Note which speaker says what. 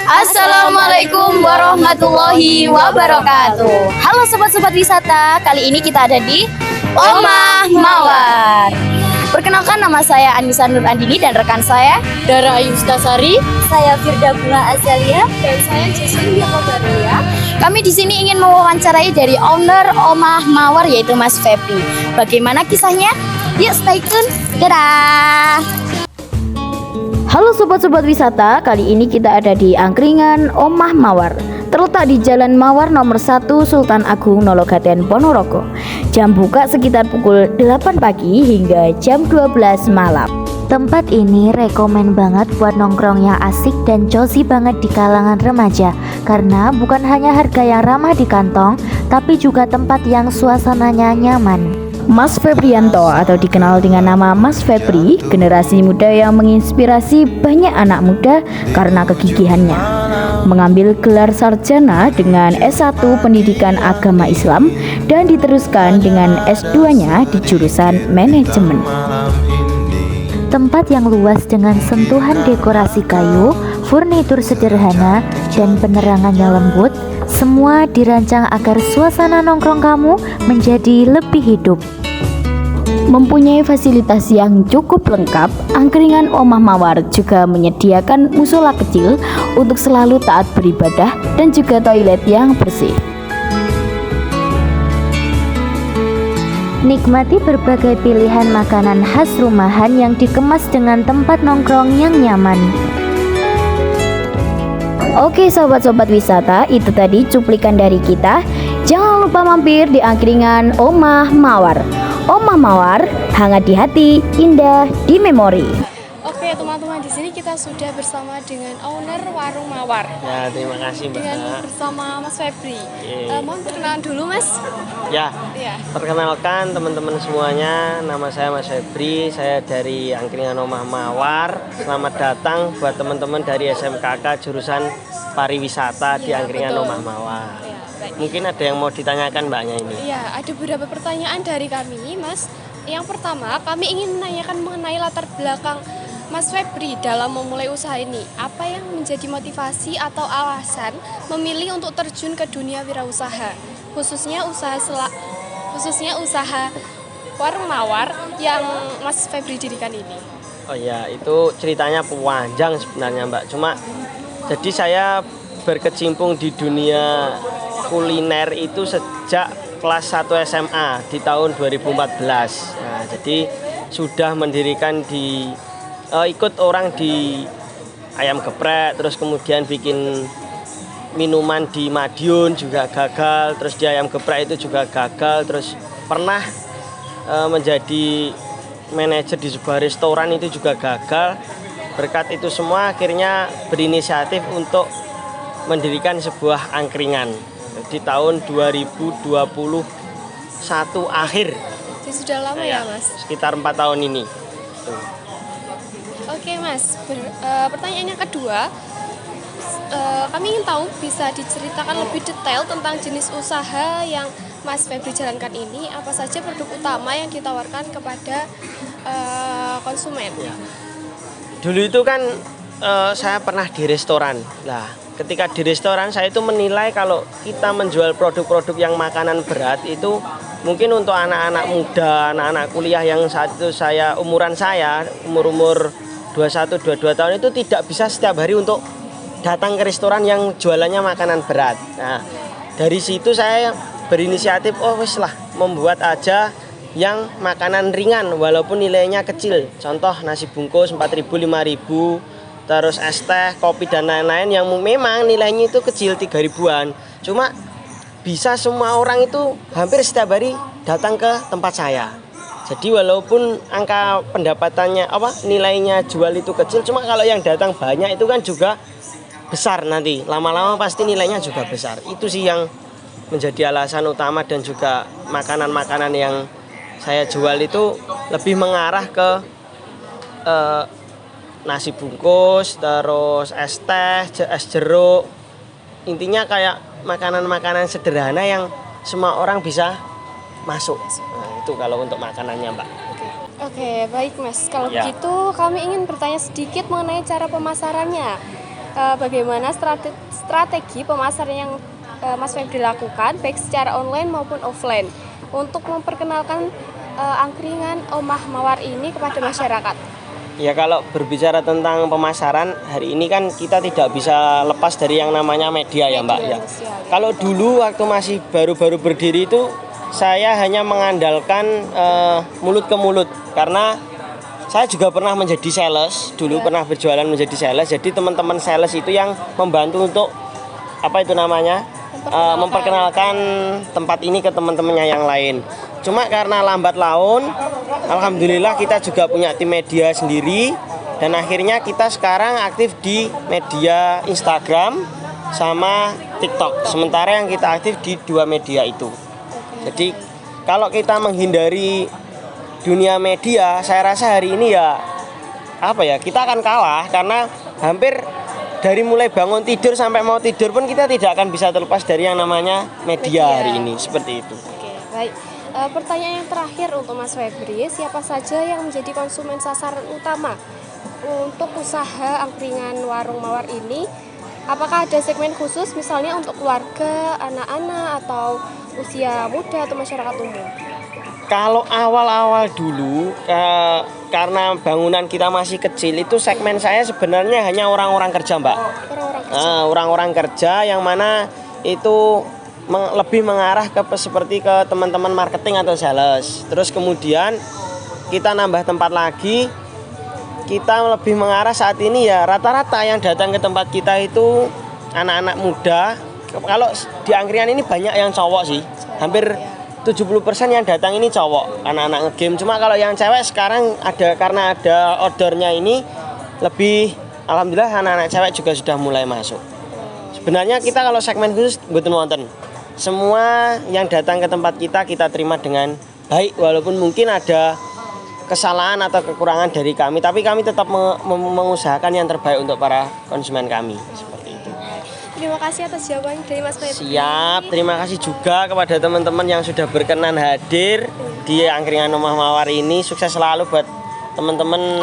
Speaker 1: Assalamualaikum warahmatullahi wabarakatuh. Halo sobat-sobat wisata, kali ini kita ada di Omah Mawar. Perkenalkan, nama saya Anissa Nur Andini dan rekan saya
Speaker 2: Dara Ayu Stasari,
Speaker 1: saya Firda Bunga Azalia,
Speaker 2: dan saya Jesslyn Yakobaria.
Speaker 1: Kami di sini ingin mewawancarai dari owner Omah Mawar, yaitu Mas Febri. Bagaimana kisahnya? Yuk stay tune. Dadah. Halo sobat-sobat wisata, kali ini kita ada di angkringan Omah Mawar. Terletak di Jalan Mawar nomor 1 Sultan Agung Nologaden Ponorogo. Jam buka sekitar pukul 8 pagi hingga jam 12 malam.
Speaker 3: Tempat ini rekomen banget buat nongkrong yang asik dan cozy banget di kalangan remaja. Karena bukan hanya harga yang ramah di kantong, tapi juga tempat yang suasananya nyaman.
Speaker 1: Mas Febrianto atau dikenal dengan nama Mas Febri, generasi muda yang menginspirasi banyak anak muda karena kegigihannya. Mengambil gelar sarjana dengan S1 Pendidikan Agama Islam dan diteruskan dengan S2-nya di jurusan Manajemen.
Speaker 3: Tempat yang luas dengan sentuhan dekorasi kayu, furnitur sederhana, dan penerangannya lembut, semua dirancang agar suasana nongkrong kamu menjadi lebih hidup.
Speaker 1: Mempunyai fasilitas yang cukup lengkap, angkringan Omah Mawar juga menyediakan musola kecil untuk selalu taat beribadah dan juga toilet yang bersih.
Speaker 3: Nikmati berbagai pilihan makanan khas rumahan yang dikemas dengan tempat nongkrong yang nyaman.
Speaker 1: Oke sobat-sobat wisata, itu tadi cuplikan dari kita. Jangan lupa mampir di angkringan Omah Mawar. Omah Mawar, hangat di hati, indah di memori.
Speaker 2: Oke teman-teman, di sini kita sudah bersama dengan owner Warung Mawar.
Speaker 4: Ya, terima kasih Mbak.
Speaker 2: Dengan bersama Mas Febri. Mohon perkenalan dulu Mas.
Speaker 4: Ya,
Speaker 2: Ya.
Speaker 4: perkenalkan teman-teman semuanya, nama saya Mas Febri, saya dari angkringan Omah Mawar. Selamat datang buat teman-teman dari SMKK jurusan pariwisata di angkringan
Speaker 2: betul.
Speaker 4: Omah Mawar.
Speaker 2: Ya, baik.
Speaker 4: Mungkin ada yang mau ditanyakan Mbaknya ini.
Speaker 2: Iya, ada beberapa pertanyaan dari kami, Mas. Yang pertama, kami ingin menanyakan mengenai latar belakang Mas Febri dalam memulai usaha ini. Apa yang menjadi motivasi atau alasan memilih untuk terjun ke dunia wirausaha, khususnya usaha Warung Mawar yang Mas Febri dirikan ini?
Speaker 4: Oh ya, itu ceritanya panjang sebenarnya Mbak. Cuma jadi saya berkecimpung di dunia kuliner itu sejak kelas 1 SMA di tahun 2014. Nah, jadi sudah mendirikan ikut orang di ayam geprek, terus kemudian bikin minuman di Madiun juga gagal, terus di ayam geprek itu juga gagal, terus pernah menjadi manajer di sebuah restoran itu juga gagal. Berkat itu semua akhirnya berinisiatif untuk mendirikan sebuah angkringan di tahun 2021 akhir.
Speaker 2: Jadi sudah lama ya Mas?
Speaker 4: Sekitar 4 tahun ini.
Speaker 2: Oke Mas, pertanyaan yang kedua, kami ingin tahu bisa diceritakan lebih detail tentang jenis usaha yang Mas Febri jalankan ini, apa saja produk utama yang ditawarkan kepada konsumen?
Speaker 4: Ya. Dulu itu kan saya pernah di restoran. Nah, ketika di restoran saya itu menilai kalau kita menjual produk-produk yang makanan berat itu mungkin untuk anak-anak muda, anak-anak kuliah yang saat itu umur 21-22 tahun itu tidak bisa setiap hari untuk datang ke restoran yang jualannya makanan berat. Nah, dari situ saya berinisiatif, wis lah membuat aja yang makanan ringan walaupun nilainya kecil. Contoh nasi bungkus 4.000, 5.000, terus es teh, kopi dan lain-lain yang memang nilainya itu kecil 3.000-an. Cuma bisa semua orang itu hampir setiap hari datang ke tempat saya. Jadi walaupun angka pendapatannya nilainya jual itu kecil, cuma kalau yang datang banyak itu kan juga besar nanti. Lama-lama pasti nilainya juga besar. Itu sih yang menjadi alasan utama, dan juga makanan-makanan yang saya jual itu lebih mengarah ke nasi bungkus, terus es teh, es jeruk. Intinya kayak makanan-makanan sederhana yang semua orang bisa masuk. Nah, itu kalau untuk makanannya Mbak.
Speaker 2: Oke, baik Mas. Kalau
Speaker 4: Ya.
Speaker 2: begitu kami ingin bertanya sedikit mengenai cara pemasarannya. bagaimana strategi pemasaran yang Mas Febri lakukan baik secara online maupun offline untuk memperkenalkan angkringan Omah Mawar ini kepada masyarakat.
Speaker 4: Ya kalau berbicara tentang pemasaran hari ini kan kita tidak bisa lepas dari yang namanya media ya Mbak ya.
Speaker 2: Sosial, ya.
Speaker 4: Kalau dulu waktu masih baru-baru berdiri itu saya hanya mengandalkan mulut ke mulut karena saya juga pernah menjadi sales, dulu pernah berjualan menjadi sales. Jadi teman-teman sales itu yang membantu untuk apa itu namanya? Memperkenalkan tempat ini ke teman-temannya yang lain. Cuma karena lambat laun, alhamdulillah kita juga punya tim media sendiri dan akhirnya kita sekarang aktif di media Instagram sama TikTok. Sementara yang kita aktif di 2 media itu. Jadi kalau kita menghindari dunia media, saya rasa hari ini ya apa ya, kita akan kalah karena hampir dari mulai bangun tidur sampai mau tidur pun kita tidak akan bisa terlepas dari yang namanya media hari ini, seperti itu.
Speaker 2: Oke, baik. Pertanyaan yang terakhir untuk Mas Febri, siapa saja yang menjadi konsumen sasaran utama untuk usaha angkringan warung mawar ini? Apakah ada segmen khusus misalnya untuk keluarga, anak-anak, atau usia muda atau masyarakat umum?
Speaker 4: Kalau awal-awal dulu karena bangunan kita masih kecil itu segmen saya sebenarnya hanya orang-orang kerja Mbak.
Speaker 2: Orang-orang kerja.
Speaker 4: Orang-orang kerja yang mana itu lebih mengarah ke seperti ke teman-teman marketing atau sales. Terus kemudian kita nambah tempat lagi, kita lebih mengarah saat ini ya rata-rata yang datang ke tempat kita itu anak-anak muda. Kalau di angkringan ini banyak yang cowok sih, hampir 70% yang datang ini cowok, anak-anak ngegame. Cuma kalau yang cewek sekarang ada, karena ada ordernya ini lebih, alhamdulillah anak-anak cewek juga sudah mulai masuk. Sebenarnya kita kalau segmen khusus mboten wonten. Semua yang datang ke tempat kita terima dengan baik, walaupun mungkin ada kesalahan atau kekurangan dari kami, tapi kami tetap mengusahakan yang terbaik untuk para konsumen kami. Seperti itu.
Speaker 2: Terima kasih atas jawaban dari Mas Febri.
Speaker 4: Siap, terima kasih juga kepada teman-teman yang sudah berkenan hadir di angkringan Omah Mawar ini. Sukses selalu buat teman-teman.